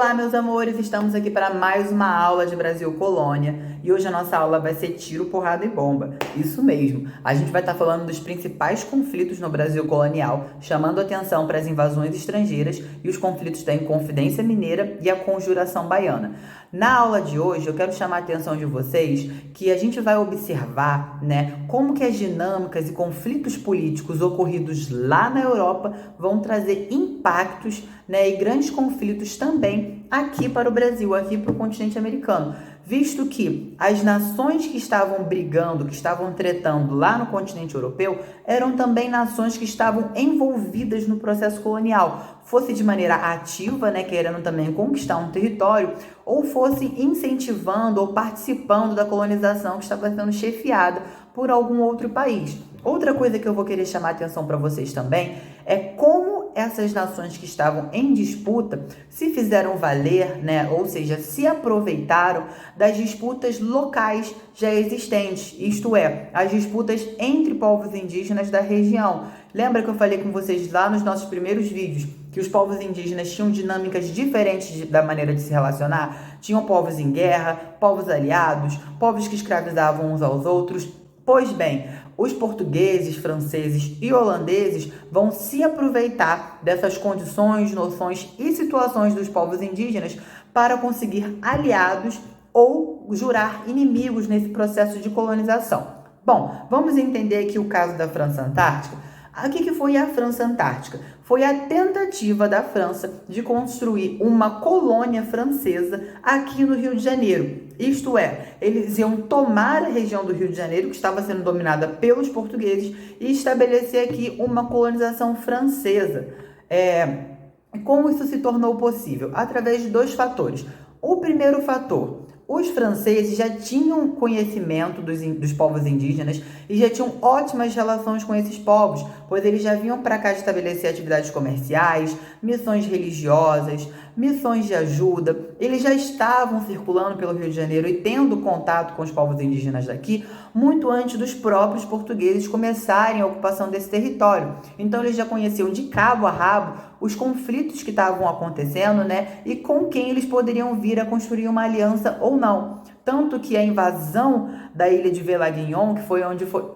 Olá, meus amores, estamos aqui para mais uma aula de Brasil Colônia e hoje a nossa aula vai ser tiro, porrada e bomba. Isso mesmo, a gente vai estar falando dos principais conflitos no Brasil colonial, chamando atenção para as invasões estrangeiras e os conflitos da Inconfidência Mineira e a Conjuração Baiana. Na aula de hoje, eu quero chamar a atenção de vocês que a gente vai observar, como que as dinâmicas e conflitos políticos ocorridos lá na Europa vão trazer impactos, e grandes conflitos também aqui para o Brasil, aqui para o continente americano, visto que as nações que estavam brigando, que estavam tretando lá no continente europeu, eram também nações que estavam envolvidas no processo colonial, fosse de maneira ativa, querendo também conquistar um território, ou fosse incentivando ou participando da colonização que estava sendo chefiada por algum outro país. Outra coisa que eu vou querer chamar a atenção para vocês também é como essas nações que estavam em disputa se fizeram valer, ou seja, se aproveitaram das disputas locais já existentes, isto é, as disputas entre povos indígenas da região. Lembra que eu falei com vocês lá nos nossos primeiros vídeos que os povos indígenas tinham dinâmicas diferentes da maneira de se relacionar? Tinham povos em guerra, povos aliados, povos que escravizavam uns aos outros. Pois bem, os portugueses, franceses e holandeses vão se aproveitar dessas condições, noções e situações dos povos indígenas para conseguir aliados ou jurar inimigos nesse processo de colonização. Bom, vamos entender aqui o caso da França Antártica. O que foi a França Antártica? Foi a tentativa da França de construir uma colônia francesa aqui no Rio de Janeiro. Isto é, eles iam tomar a região do Rio de Janeiro, que estava sendo dominada pelos portugueses, e estabelecer aqui uma colonização francesa. Como isso se tornou possível? Através de dois fatores. O primeiro fator: os franceses já tinham conhecimento dos povos indígenas e já tinham ótimas relações com esses povos, pois eles já vinham para cá estabelecer atividades comerciais, missões religiosas, missões de ajuda. Eles já estavam circulando pelo Rio de Janeiro e tendo contato com os povos indígenas daqui muito antes dos próprios portugueses começarem a ocupação desse território. Então eles já conheciam de cabo a rabo os conflitos que estavam acontecendo, e com quem eles poderiam vir a construir uma aliança ou não. Tanto que a invasão da ilha de Velaguignon,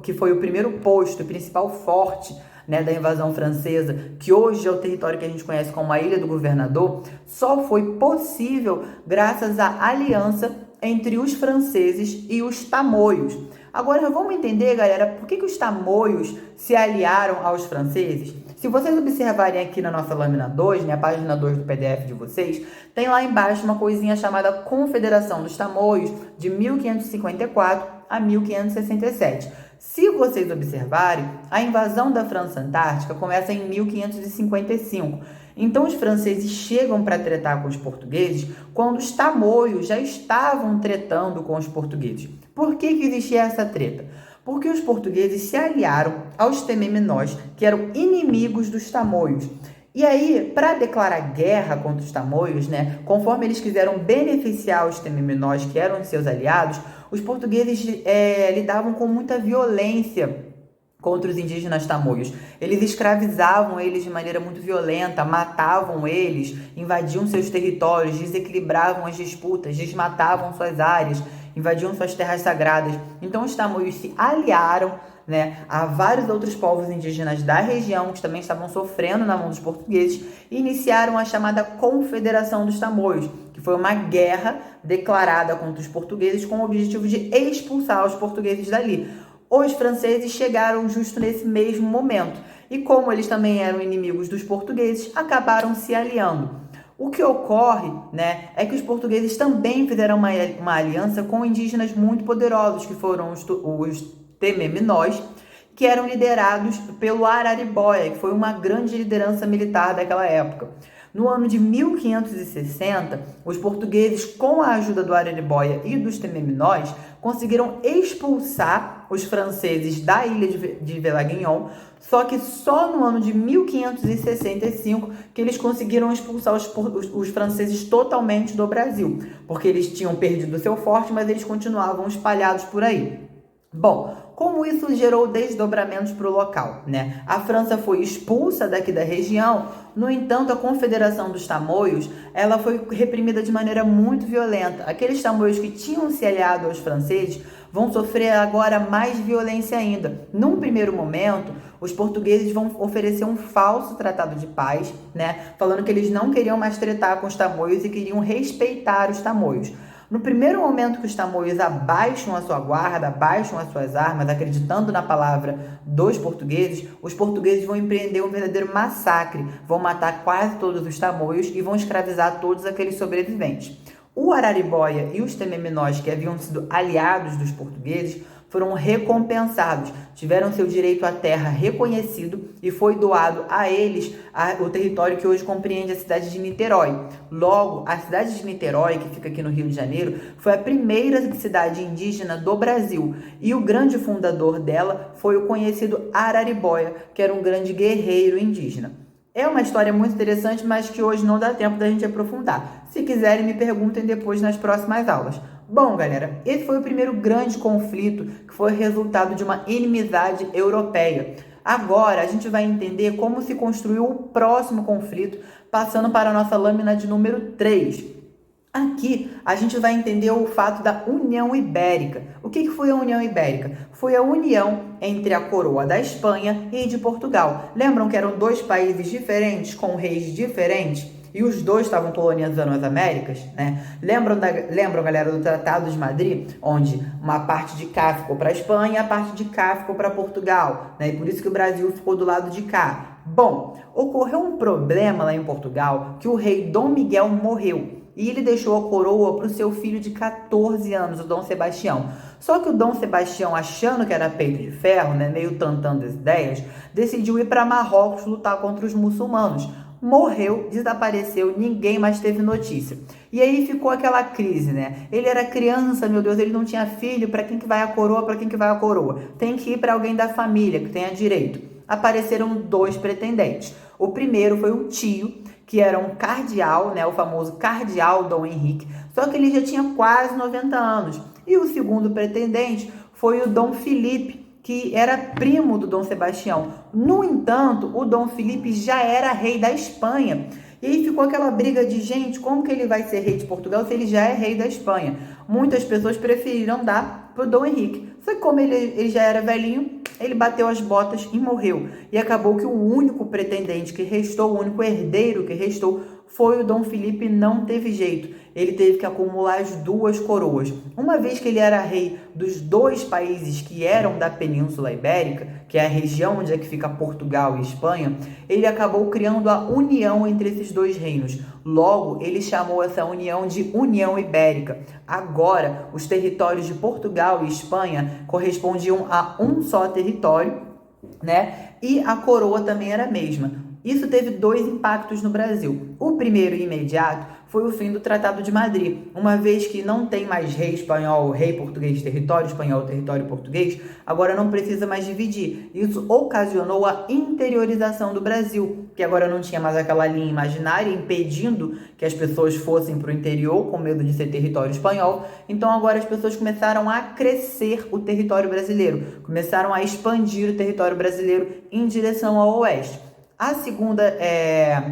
que foi o primeiro posto, o principal forte, da invasão francesa, que hoje é o território que a gente conhece como a Ilha do Governador, só foi possível graças à aliança entre os franceses e os tamoios. Agora vamos entender, galera, por que os tamoios se aliaram aos franceses? Se vocês observarem aqui na nossa lâmina 2, a página 2 do PDF de vocês, tem lá embaixo uma coisinha chamada Confederação dos Tamoios, de 1554 a 1567. Se vocês observarem, a invasão da França Antártica começa em 1555. Então, os franceses chegam para tretar com os portugueses quando os tamoios já estavam tretando com os portugueses. Por que existia essa treta? Porque os portugueses se aliaram aos tememinós, que eram inimigos dos tamoios. E aí, para declarar guerra contra os tamoios, conforme eles quiseram beneficiar os tememinós, que eram seus aliados, os portugueses lidavam com muita violência contra os indígenas tamoios. Eles escravizavam eles de maneira muito violenta, matavam eles, invadiam seus territórios, desequilibravam as disputas, desmatavam suas áreas, invadiam suas terras sagradas. Então os tamoios se aliaram a vários outros povos indígenas da região que também estavam sofrendo na mão dos portugueses e iniciaram a chamada Confederação dos Tamoios, que foi uma guerra declarada contra os portugueses com o objetivo de expulsar os portugueses dali. Os franceses chegaram justo nesse mesmo momento e, como eles também eram inimigos dos portugueses, acabaram se aliando. O que ocorre, é que os portugueses também fizeram uma aliança com indígenas muito poderosos, que foram os tememinós, que eram liderados pelo Araribóia, que foi uma grande liderança militar daquela época. No ano de 1560, os portugueses, com a ajuda do Araribóia e dos tememinós, conseguiram expulsar os franceses da ilha de Velaguignon, só que só no ano de 1565 que eles conseguiram expulsar os franceses totalmente do Brasil, porque eles tinham perdido seu forte, mas eles continuavam espalhados por aí. Bom, como isso gerou desdobramentos para o local, né? A França foi expulsa daqui da região. No entanto, a Confederação dos Tamoios, ela foi reprimida de maneira muito violenta. Aqueles tamoios que tinham se aliado aos franceses vão sofrer agora mais violência ainda. Num primeiro momento, os portugueses vão oferecer um falso tratado de paz, né? Falando que eles não queriam mais tretar com os tamoios e queriam respeitar os tamoios. No primeiro momento que os tamoios abaixam a sua guarda, abaixam as suas armas, acreditando na palavra dos portugueses, os portugueses vão empreender um verdadeiro massacre, vão matar quase todos os tamoios e vão escravizar todos aqueles sobreviventes. O Araribóia e os Tememinós, que haviam sido aliados dos portugueses, foram recompensados, tiveram seu direito à terra reconhecido e foi doado a eles o território que hoje compreende a cidade de Niterói. Logo, a cidade de Niterói, que fica aqui no Rio de Janeiro, foi a primeira cidade indígena do Brasil e o grande fundador dela foi o conhecido Araribóia, que era um grande guerreiro indígena. É uma história muito interessante, mas que hoje não dá tempo da gente aprofundar. Se quiserem, me perguntem depois nas próximas aulas. Bom, galera, esse foi o primeiro grande conflito que foi resultado de uma inimizade europeia. Agora, a gente vai entender como se construiu o próximo conflito, passando para a nossa lâmina de número 3. Aqui, a gente vai entender o fato da União Ibérica. O que foi a União Ibérica? Foi a união entre a coroa da Espanha e de Portugal. Lembram que eram dois países diferentes, com reis diferentes? E os dois estavam colonizando as Américas, né? Lembram, galera, do Tratado de Madrid, onde uma parte de cá ficou para a Espanha e a parte de cá ficou para Portugal, né? E por isso que o Brasil ficou do lado de cá. Bom, ocorreu um problema lá em Portugal, que o rei Dom Miguel morreu. E ele deixou a coroa para o seu filho de 14 anos, o Dom Sebastião. Só que o Dom Sebastião, achando que era peito de ferro, né, meio tantando as ideias, decidiu ir para Marrocos lutar contra os muçulmanos. Morreu, desapareceu, ninguém mais teve notícia. E aí ficou aquela crise, né? Ele era criança, meu Deus, ele não tinha filho, para quem que vai a coroa, para quem que vai a coroa? Tem que ir para alguém da família, que tenha direito. Apareceram dois pretendentes. O primeiro foi um tio, que era um cardeal, né, o famoso cardeal Dom Henrique, só que ele já tinha quase 90 anos. E o segundo pretendente foi o Dom Felipe, que era primo do Dom Sebastião. No entanto, o Dom Felipe já era rei da Espanha. E aí ficou aquela briga de, gente, como que ele vai ser rei de Portugal se ele já é rei da Espanha? Muitas pessoas preferiram dar para o Dom Henrique. Só que como ele já era velhinho, ele bateu as botas e morreu. E acabou que o único pretendente que restou, o único herdeiro que restou, foi o Dom Felipe. Não teve jeito. Ele teve que acumular as duas coroas. Uma vez que ele era rei dos dois países que eram da Península Ibérica, que é a região onde é que fica Portugal e Espanha, ele acabou criando a união entre esses dois reinos. Logo, ele chamou essa união de União Ibérica. Agora, os territórios de Portugal e Espanha correspondiam a um só território, né? E a coroa também era a mesma. Isso teve dois impactos no Brasil. O primeiro imediato foi o fim do Tratado de Madrid. Uma vez que não tem mais rei espanhol, rei português, território espanhol, território português, agora não precisa mais dividir. Isso ocasionou a interiorização do Brasil, que agora não tinha mais aquela linha imaginária impedindo que as pessoas fossem para o interior com medo de ser território espanhol. Então agora as pessoas começaram a crescer o território brasileiro, começaram a expandir o território brasileiro em direção ao oeste. A segunda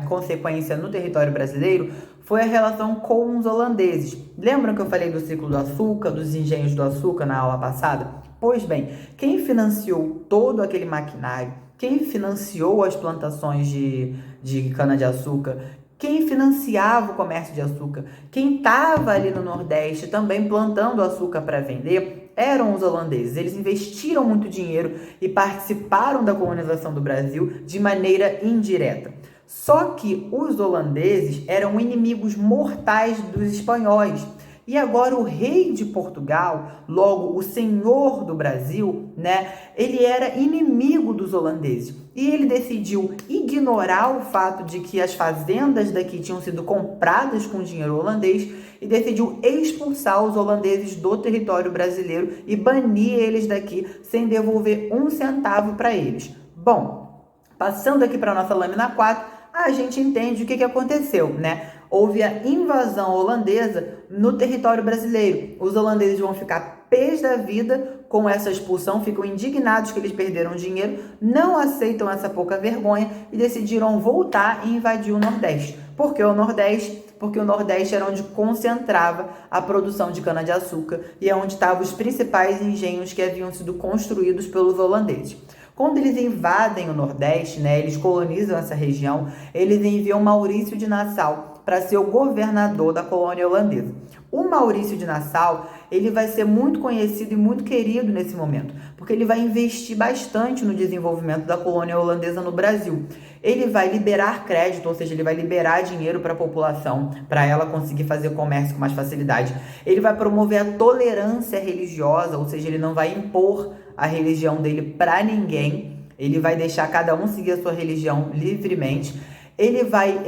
consequência no território brasileiro foi a relação com os holandeses. Lembram que eu falei do ciclo do açúcar, dos engenhos do açúcar na aula passada? Pois bem, quem financiou todo aquele maquinário, quem financiou as plantações de cana-de-açúcar, quem financiava o comércio de açúcar, quem estava ali no Nordeste também plantando açúcar para vender, eram os holandeses. Eles investiram muito dinheiro e participaram da colonização do Brasil de maneira indireta. Só que os holandeses eram inimigos mortais dos espanhóis. E agora o rei de Portugal, logo o senhor do Brasil, né, ele era inimigo dos holandeses. E ele decidiu ignorar o fato de que as fazendas daqui tinham sido compradas com dinheiro holandês e decidiu expulsar os holandeses do território brasileiro e banir eles daqui sem devolver um centavo para eles. Bom, passando aqui para a nossa lâmina 4, a gente entende o que aconteceu, né? Houve a invasão holandesa no território brasileiro. Os holandeses vão ficar pés da vida com essa expulsão, ficam indignados que eles perderam dinheiro, não aceitam essa pouca vergonha e decidiram voltar e invadir o Nordeste. Por que o Nordeste? Porque o Nordeste era onde concentrava a produção de cana-de-açúcar e é onde estavam os principais engenhos que haviam sido construídos pelos holandeses. Quando eles invadem o Nordeste, né, eles colonizam essa região, eles enviam Maurício de Nassau para ser o governador da colônia holandesa. O Maurício de Nassau, ele vai ser muito conhecido e muito querido nesse momento, porque ele vai investir bastante no desenvolvimento da colônia holandesa no Brasil. Ele vai liberar crédito, ou seja, ele vai liberar dinheiro para a população, para ela conseguir fazer comércio com mais facilidade. Ele vai promover a tolerância religiosa, ou seja, ele não vai impor a religião dele para ninguém. Ele vai deixar cada um seguir a sua religião livremente. Ele vai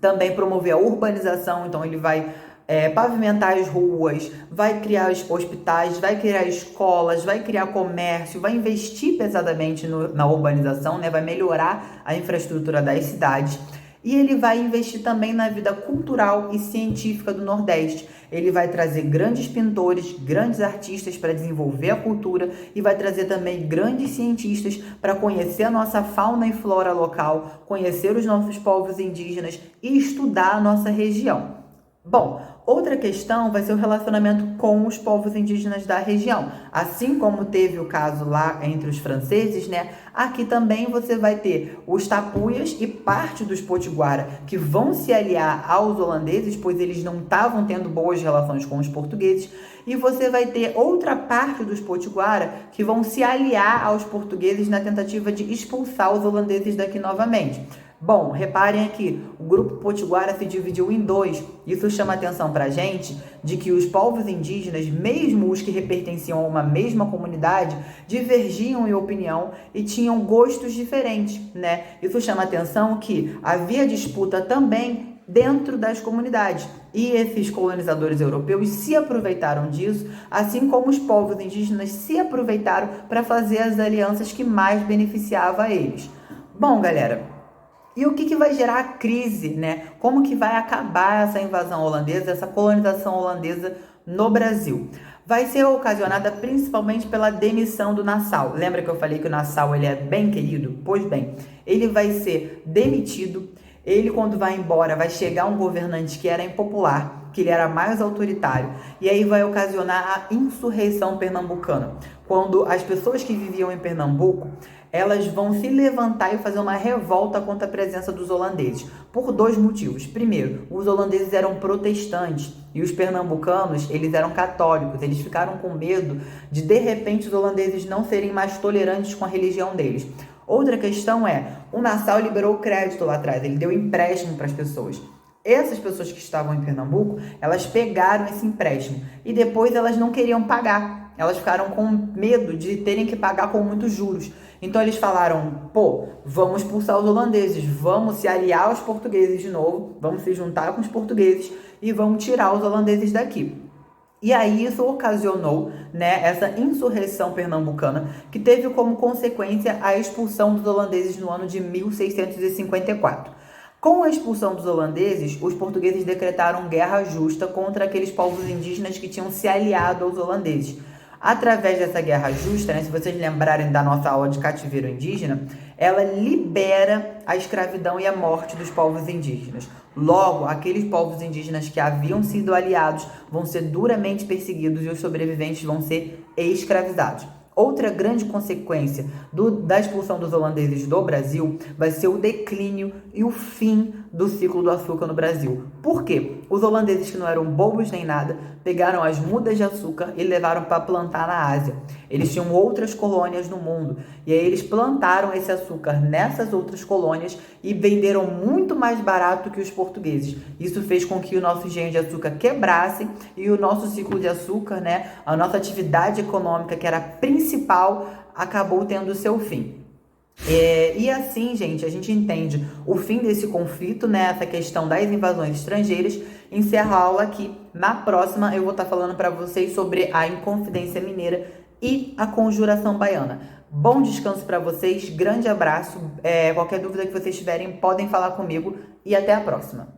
também promover a urbanização, então ele vai pavimentar as ruas, vai criar hospitais, vai criar escolas, vai criar comércio, vai investir pesadamente na urbanização, né? Vai melhorar a infraestrutura das cidades. E ele vai investir também na vida cultural e científica do Nordeste. Ele vai trazer grandes pintores, grandes artistas para desenvolver a cultura e vai trazer também grandes cientistas para conhecer a nossa fauna e flora local, conhecer os nossos povos indígenas e estudar a nossa região. Bom, outra questão vai ser o relacionamento com os povos indígenas da região. Assim como teve o caso lá entre os franceses, né? Aqui também você vai ter os tapuias e parte dos potiguara que vão se aliar aos holandeses, pois eles não estavam tendo boas relações com os portugueses. E você vai ter outra parte dos potiguara que vão se aliar aos portugueses na tentativa de expulsar os holandeses daqui novamente. Bom, reparem aqui, o grupo potiguara se dividiu em dois. Isso chama atenção pra gente de que os povos indígenas, mesmo os que pertenciam a uma mesma comunidade, divergiam em opinião e tinham gostos diferentes, né? Isso chama atenção que havia disputa também dentro das comunidades. E esses colonizadores europeus se aproveitaram disso, assim como os povos indígenas se aproveitaram para fazer as alianças que mais beneficiavam a eles. Bom, galera, e o que vai gerar a crise, né? Como que vai acabar essa invasão holandesa, essa colonização holandesa no Brasil? Vai ser ocasionada principalmente pela demissão do Nassau. Lembra que eu falei que o Nassau ele é bem querido? Pois bem, ele vai ser demitido. Ele, quando vai embora, vai chegar um governante que era impopular, que ele era mais autoritário, e aí vai ocasionar a insurreição pernambucana, quando as pessoas que viviam em Pernambuco, elas vão se levantar e fazer uma revolta contra a presença dos holandeses, por dois motivos. Primeiro, os holandeses eram protestantes e os pernambucanos, eles eram católicos. Eles ficaram com medo de repente, os holandeses não serem mais tolerantes com a religião deles. Outra questão o Nassau liberou crédito lá atrás, ele deu empréstimo para as pessoas. Essas pessoas que estavam em Pernambuco, elas pegaram esse empréstimo e depois elas não queriam pagar. Elas ficaram com medo de terem que pagar com muitos juros. Então eles falaram, vamos expulsar os holandeses, vamos se aliar aos portugueses de novo, vamos se juntar com os portugueses e vamos tirar os holandeses daqui. E aí isso ocasionou, né, essa insurreição pernambucana, que teve como consequência a expulsão dos holandeses no ano de 1654. Com a expulsão dos holandeses, os portugueses decretaram guerra justa contra aqueles povos indígenas que tinham se aliado aos holandeses. Através dessa guerra justa, né, se vocês lembrarem da nossa aula de cativeiro indígena, ela libera a escravidão e a morte dos povos indígenas. Logo, aqueles povos indígenas que haviam sido aliados vão ser duramente perseguidos e os sobreviventes vão ser escravizados. Outra grande consequência da expulsão dos holandeses do Brasil vai ser o declínio e o fim do ciclo do açúcar no Brasil. Por quê? Os holandeses, que não eram bobos nem nada, pegaram as mudas de açúcar e levaram para plantar na Ásia. Eles tinham outras colônias no mundo e aí eles plantaram esse açúcar nessas outras colônias e venderam muito mais barato que os portugueses. Isso fez com que o nosso engenho de açúcar quebrasse e o nosso ciclo de açúcar, né, a nossa atividade econômica, que era principal, acabou tendo o seu fim. E assim, gente, a gente entende o fim desse conflito, né, essa questão das invasões estrangeiras. Encerro a aula aqui. Na próxima eu vou estar falando para vocês sobre a Inconfidência Mineira e a Conjuração Baiana. Bom descanso para vocês, grande abraço. Qualquer dúvida que vocês tiverem, podem falar comigo e até a próxima.